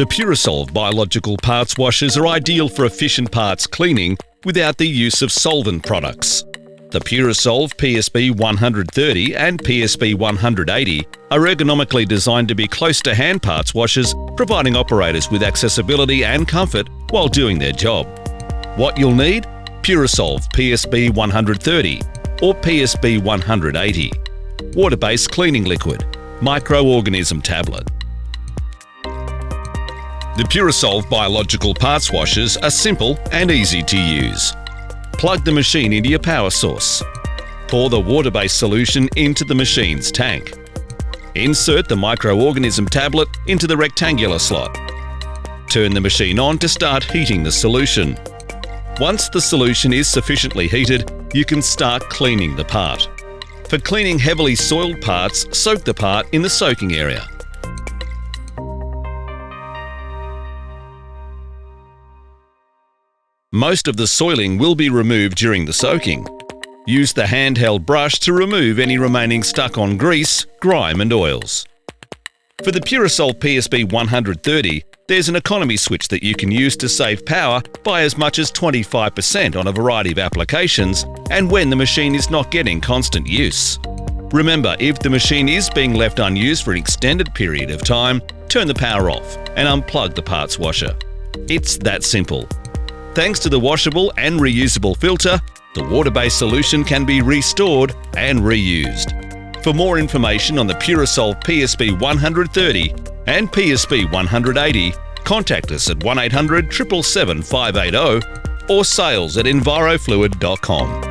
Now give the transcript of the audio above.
The Purasolve biological parts washers are ideal for efficient parts cleaning without the use of solvent products. The Purasolve PSB100 and PSB100 are ergonomically designed to be close to hand parts washers, providing operators with accessibility and comfort while doing their job. What you'll need? Purasolve PSB100 or PSB100, water-based cleaning liquid, microorganism tablet. The Purasolve biological parts washers are simple and easy to use. Plug the machine into your power source. Pour the water-based solution into the machine's tank. Insert the microorganism tablet into the rectangular slot. Turn the machine on to start heating the solution. Once the solution is sufficiently heated, you can start cleaning the part. For cleaning heavily soiled parts, soak the part in the soaking area. Most of the soiling will be removed during the soaking. Use the handheld brush to remove any remaining stuck-on grease, grime and oils. For the Purasolve PSB100, there's an economy switch that you can use to save power by as much as 25% on a variety of applications and when the machine is not getting constant use. Remember, if the machine is being left unused for an extended period of time, turn the power off and unplug the parts washer. It's that simple. Thanks to the washable and reusable filter, the water-based solution can be restored and reused. For more information on the Purasolve PSB100 and PSB100, contact us at 1800 777 580 or sales@envirofluid.com.